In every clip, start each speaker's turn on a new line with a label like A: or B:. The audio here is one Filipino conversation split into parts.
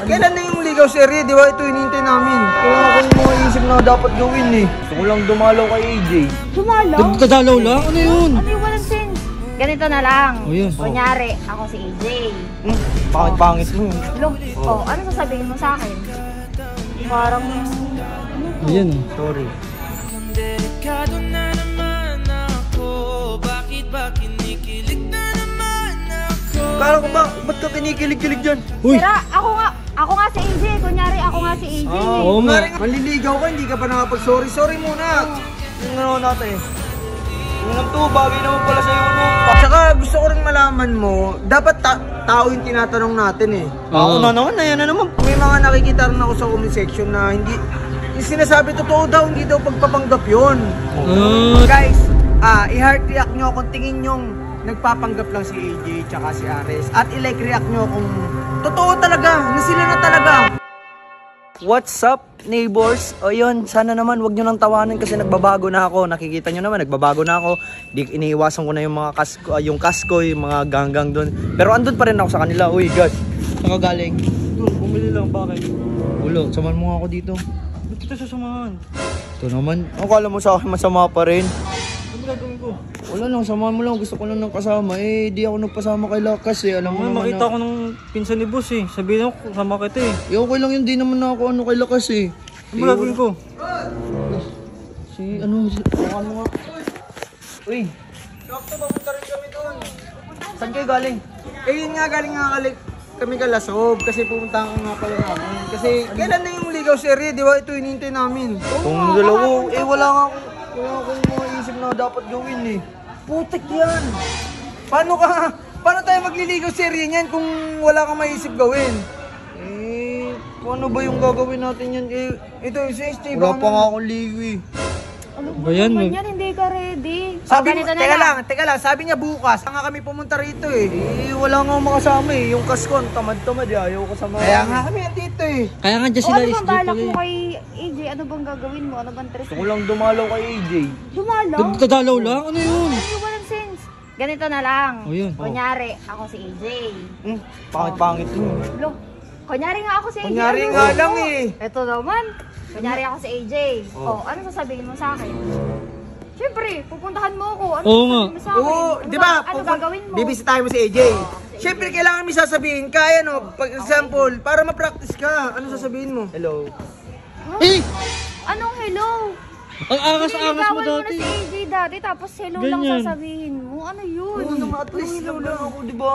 A: Kailan na yung ligaw serye, di ba? Ito hinihintay namin. Kaya akong mga isip na dapat gawin eh. Gusto ko lang dumalaw kay AJ.
B: Dumalaw?
C: Dadalaw lang? Ano yun?
B: Ano yung walang sense? Ganito na lang.
C: Oh, yun.
B: Kunyari, ako si AJ.
A: Pangit mo yun.
B: Ano sasabihin mo sa akin? Parang...
C: Ayan oh.
A: Sorry.
D: Delikado na naman ako. Bakit ba kinikilig na naman ako?
A: Kala ko ba, ba't ka kinikilig-kilig dyan?
C: Uy!
B: Sira, ako nga si AJ. Kunyari, ako nga si AJ.
C: Oo nga.
A: Manliligaw ka, hindi ka pa nakapag-sorry. Sorry muna. Yung ano natin. Yung to, bagay naman pala sa'yo. No? Tsaka gusto ko rin malaman mo, dapat tao yung tinatanong natin eh. Ako na naman, ayan na naman. May mga nakikita rin ako sa comment section na hindi, yung sinasabi totoo daw, hindi daw pagpapanggap yun. Guys, i-heart react nyo kung tingin nyong nagpapanggap lang si AJ tsaka si Ares. At i-like react nyo kung totoo talaga, na sila na talaga. What's up, neighbors? O yun, sana naman wag nyo nang tawanan kasi nagbabago na ako. Nakikita nyo naman, nagbabago na ako. Iniiwasan ko na yung mga kasko, yung mga ganggang doon. Pero andun pa rin ako sa kanila. Uy, guys, saan ka galing? Doon, bumili lang, bakit? Ulo, samahan mo nga ako dito. Ba't kita sasamahan? Ito naman, akala mo sa akin masama pa rin. Ano gagawin ko? Wala lang, samahan mo lang. Gusto ko lang ng kasama. Eh, di ako nagpasama kay Lakas eh. Alam mo naman
C: Makita ko nung pinsan ni boss eh. Sabihin ko, sama kita eh.
A: okay lang yun, di naman na ako kay Lakas eh.
C: Ano ba gagawin ko?
A: Samahan mo nga. Uy, sakto, papunta rin kami doon. Saan kayo galing? Eh, yun nga, galing nga kami Kalasob kasi pumunta nga pala namin. Kasi kailan na yung ligaw serye, di ba? Ito hinihintay namin. Kung dalawa, wala akong mga isip na dapat gawin eh. Putik yan! Paano tayo magliligaw serye niyan kung wala kang maisip gawin? Eh, paano ba yung gagawin natin yan? Eh, ito, stay wala pa nga akong ligo eh.
B: Ano
C: ba yan?
B: Hindi ka ready.
A: Sabi mo, teka lang, sabi niya bukas. Saan nga kami pumunta rito eh. Eh, wala nga makasama eh. Yung kaskon, tamad-tamad eh. Ayaw ko sama. Kaya nga kami andito eh.
C: Kaya nga dyan sila
B: Ano
C: SG
B: bang balak
C: pala
B: mo
C: eh.
B: kay AJ? Ano bang gagawin mo? Ano bang tres?
A: Gusto ko lang dumalaw kay AJ.
B: Dumalaw?
C: Dadalaw lang? Ano yun?
B: Ano yung walang sense? Ganito na lang.
C: Oh, yun.
B: Kunyari, ako si AJ.
A: Pangit mo.
B: Kunyari nga ako si AJ.
A: Kunyari nga lang eh.
B: Ito naman. Kunyari ako si AJ. Ano sasabihin mo sa akin? Siyempre, pupuntahan mo ako. Ano sasabihin mo sa akin?
A: Oo, di ba?
B: Ano gagawin mo?
A: Bibisitahin mo si AJ. Siyempre, kailangan may sasabihin ka. Ano, pag example, para ma-practice ka. Ano sasabihin mo? Hello.
C: Eh!
B: Anong hello?
C: Ang angas-angas mo
B: Niligawan mo na
C: dati.
B: si AJ dati, tapos hello lang
C: Ganyan.
B: sasabihin mo. Ano yun?
A: Oo naman, at least hello lang ako, di ba?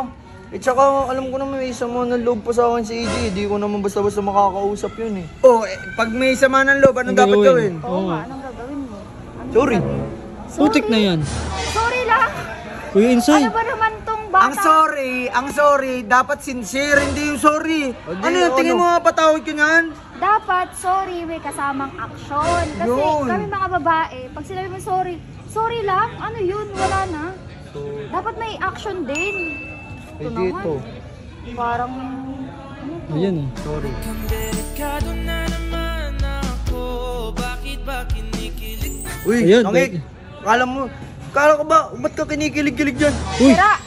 A: Eh, tsaka alam ko naman may sama ng loob pa sa akin si AJ. Di ko naman basta-basta makakausap yun eh. Pag may sama ng loob, anong dapat gawin?
B: Oo nga, anong gagawin mo?
A: Sorry.
C: Putik na yan.
B: Sorry lang.
C: Kuya Insay.
B: Ano ba naman tong bata?
A: Ang sorry, dapat sincere, hindi yung sorry. Ano yun, tingin mo nga patawad ko niyan?
B: Dapat, sorry, may kasamang aksyon. Kasi
A: Yun.
B: kami mga babae, pag sinabi mo sorry lang, ano yun, wala na. Dapat may action din. Ito naman. Parang,
C: Ayan oh.
A: Sorry.
D: Delikado na naman ako. Bakit ba kinikilig na?
A: Uy,
C: Ayan,
A: Nangik, kala ko ba, ba't ka kinikilig-kilig dyan?
C: Uy!
B: Sira,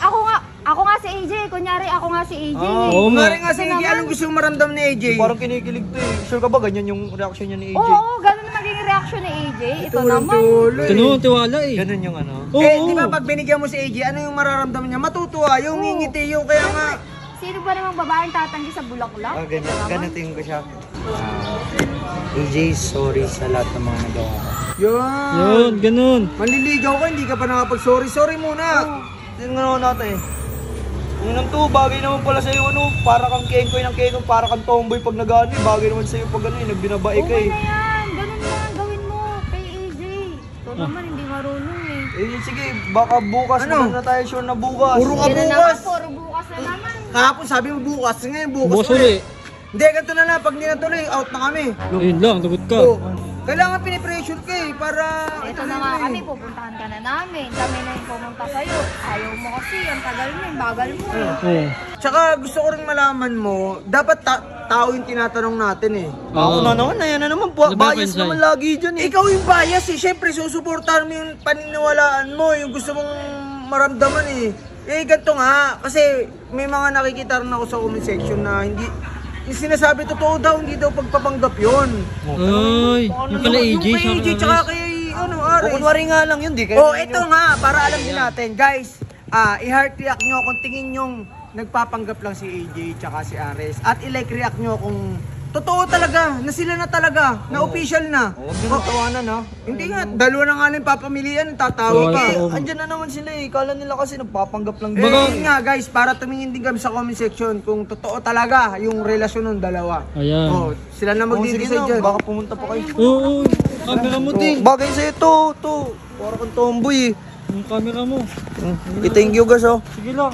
B: ako nga si AJ. Kunyari, ako nga si AJ.
C: Oo nga.
A: Nga si AJ, anong gusto mong maramdam ni AJ? Parang kinikilig to eh. Sure ka ba ganyan yung reaction niya ni AJ?
B: Oo, ganun na magiging reaction ni AJ. Ito naman.
C: Tinuon, tiwala eh.
A: Ganun yung ano?
C: Oo,
A: Eh,
C: oo.
A: di ba pag binigyan mo si AJ, ano yung mararamdaman niya? Matutuwa, yung ngingiti yung kaya nga.
B: Sino ba namang babaeng tatanggi sa bulaklak?
A: Ganun tingin ko siya. AJ, sorry sa lahat ng mga nagawa ko.
C: Yun, ganun.
A: Manliligaw ka, hindi ka pa nakapag-sorry. Sorry muna. Tingnan natin. Yung to, bagay naman pala sa'yo, ano, para kang kengkoy ng kengkoy, para kang tomboy pag nag-ano, bagay naman sa'yo pag ano, nagbinabae ka
B: Okay
A: eh.
B: na yan. Ganun lang gawin mo kay AJ. Ito naman, hindi marunong eh.
A: Eh, sige, baka bukas na tayo sure na bukas. Puro ka
B: Yan na
A: bukas.
B: naman, puro bukas na naman.
A: Kahapon sabi mo bukas, ngayon bukas
C: Bukas uli.
A: Hindi, ganito na lang, pag hindi natuloy, out na kami.
C: Yun lang, tagot ka.
A: Oh, kailangan pinipressure ka eh, para...
B: Ito na nga kami, pupuntahan ka na namin. Kami na yung pumunta sa'yo. Ayaw mo kasi, ang tagal mo, yung bagal mo eh.
C: Oo.
A: Tsaka gusto ko rin malaman mo, dapat tao yung tinatanong natin eh.
C: Oo.
A: Ako na naman, ayan na naman,
C: Ano ba,
A: bias
C: Pensay?
A: naman lagi dyan eh. Ikaw yung bias eh, syempre susuportahan mo yung paniniwalaan mo, yung gusto mong maramdaman eh. Eh, ganito nga, kasi may mga nakikita rin ako sa comment section na yung sinasabi totoo daw, hindi daw pagpapanggap yun.
C: Ay, yung kala AJ,
A: Yung kay AJ, tsaka
C: Ares.
A: kay, Ares.
E: Kunwari nga lang yun, di kayo.
A: Oh, ito nga, para alam din natin, guys. I-heart react nyo kung tingin nyong nagpapanggap lang si AJ tsaka si Ares. At i-like react nyo kung totoo talaga, na sila na talaga, na official na.
E: Huwag nyo nang tawanan ha.
A: Hindi nga, dalawa na nga lang papamilian, tatawa
C: Oo,
A: pa.
C: oo.
E: Andyan na naman sila eh. Kala nila kasi nagpapanggap lang.
A: Yun nga guys, para tumingin din kami sa comment section kung totoo talaga yung relasyon ng dalawa.
C: Ayan.
A: Oh, sila na magdi-decide dyan.
E: Baka pumunta pa kayo.
C: Oo, camera mo din.
E: Bagay sa'yo to. Para kang tomboy eh.
C: Yung camera mo.
E: Thank you guys oh.
C: Sige lang.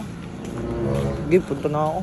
E: Sige, punta na ako.